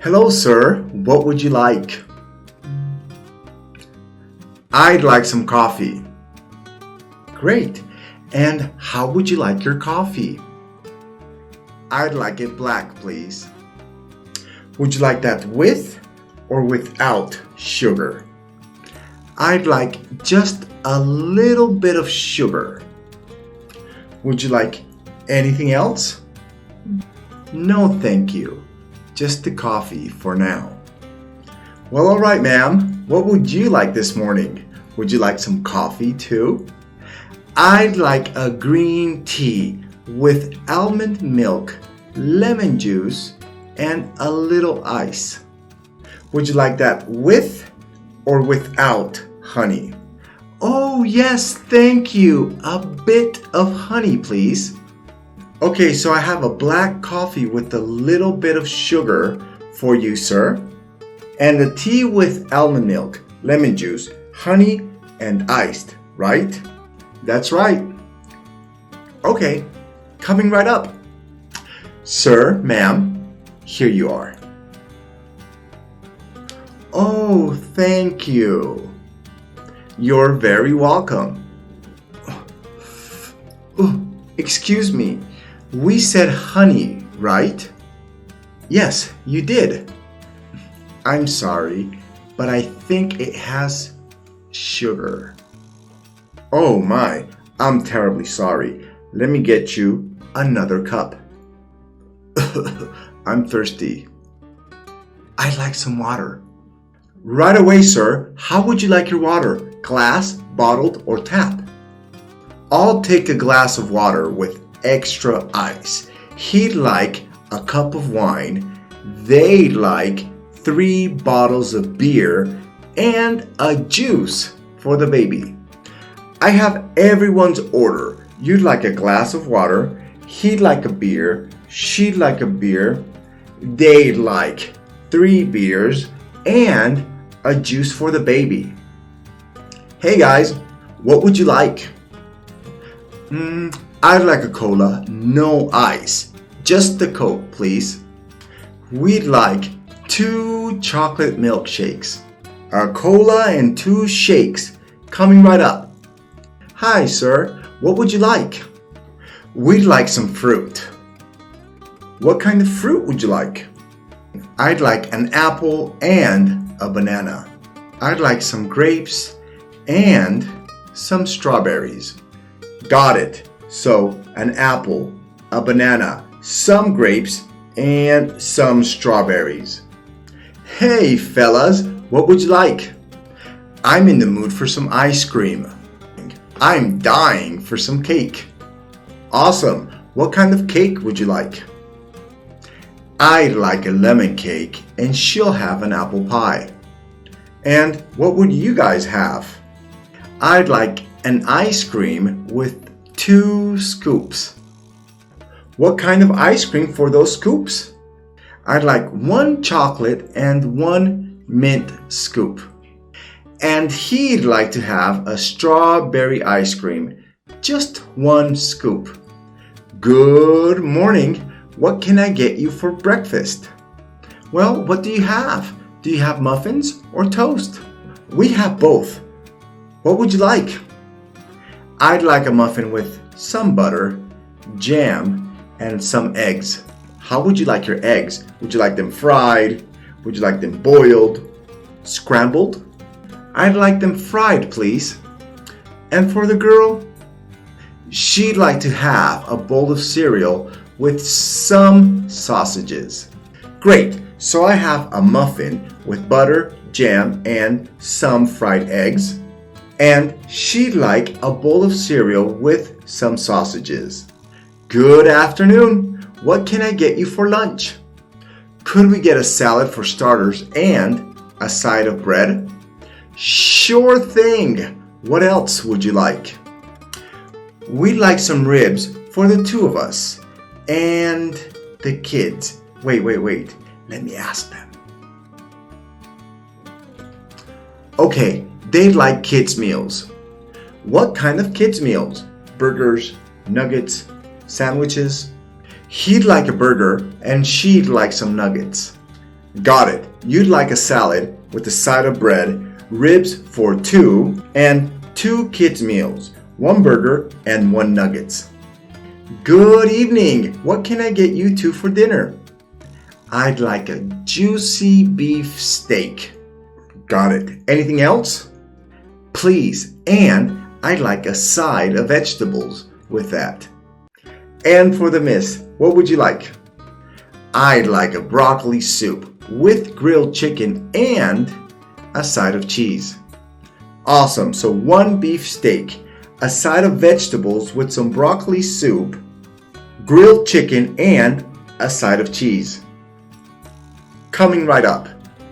Hello, sir. What would you like? I'd like some coffee. Great. And how would you like your coffee? I'd like it black, please. Would you like that with or without sugar? I'd like just a little bit of sugar. Would you like anything else? No, thank you. Just the coffee for now. Well, all right, ma'am. What would you like this morning? Would you like some coffee too? I'd like a green tea with almond milk, lemon juice, and a little ice. Would you like that with or without honey? Oh, yes, thank you. A bit of honey, please. Okay, so I have a black coffee with a little bit of sugar for you, sir. And a tea with almond milk, lemon juice, honey, and iced, right? That's right. Okay, coming right up. Sir, ma'am, here you are. Oh, thank you. You're very welcome. Oh, excuse me. We said honey, right? Yes, you did. I'm sorry, but I think it has sugar. Oh my, I'm terribly sorry. Let me get you another cup. I'm thirsty. I'd like some water. Right away, sir. How would you like your water? Glass, bottled, or tap? I'll take a glass of water with extra ice. He'd like a cup of wine. They'd like 3 bottles of beer and a juice for the baby. I have everyone's order. You'd like a glass of water. He'd like a beer. She'd like a beer. They'd like 3 beers and a juice for the baby. Hey guys, what would you like? I'd like a cola, no ice. Just the Coke, please. We'd like 2 chocolate milkshakes. A cola and 2 shakes. Coming right up. Hi, sir. What would you like? We'd like some fruit. What kind of fruit would you like? I'd like an apple and a banana. I'd like some grapes and some strawberries. Got it. So, an apple, a banana, some grapes, and some strawberries. Hey, fellas, what would you like? I'm in the mood for some ice cream. I'm dying for some cake. Awesome. What kind of cake would you like? I'd like a lemon cake, and she'll have an apple pie. And what would you guys have? I'd like an ice cream with 2 scoops. What kind of ice cream for those scoops? I'd like 1 chocolate and 1 mint scoop. And he'd like to have a strawberry ice cream, just 1 scoop. Good morning. What can I get you for breakfast? Well, what do you have? Do you have muffins or toast? We have both. What would you like? I'd like a muffin with some butter, jam, and some eggs. How would you like your eggs? Would you like them fried? Would you like them boiled? Scrambled? I'd like them fried, please. And for the girl, she'd like to have a bowl of cereal with some sausages. Great, so I have a muffin with butter, jam, and some fried eggs. And she'd like a bowl of cereal with some sausages. Good afternoon. What can I get you for lunch? Could we get a salad for starters and a side of bread? Sure thing. What else would you like? We'd like some ribs for the 2 of us and the kids. Wait. Let me ask them. Okay, they'd like kids' meals. What kind of kids' meals? Burgers, nuggets, sandwiches? He'd like a burger and she'd like some nuggets. Got it. You'd like a salad with a side of bread, ribs for 2, and 2 kids' meals, 1 burger and 1 nuggets. Good evening. What can I get you 2 for dinner? I'd like a juicy beef steak. Got it. Anything else? Please, and I'd like a side of vegetables with that. And for the miss, what would you like? I'd like a broccoli soup with grilled chicken and a side of cheese. Awesome. So 1 beef steak, a side of vegetables with some broccoli soup, grilled chicken, and a side of cheese. Coming right up.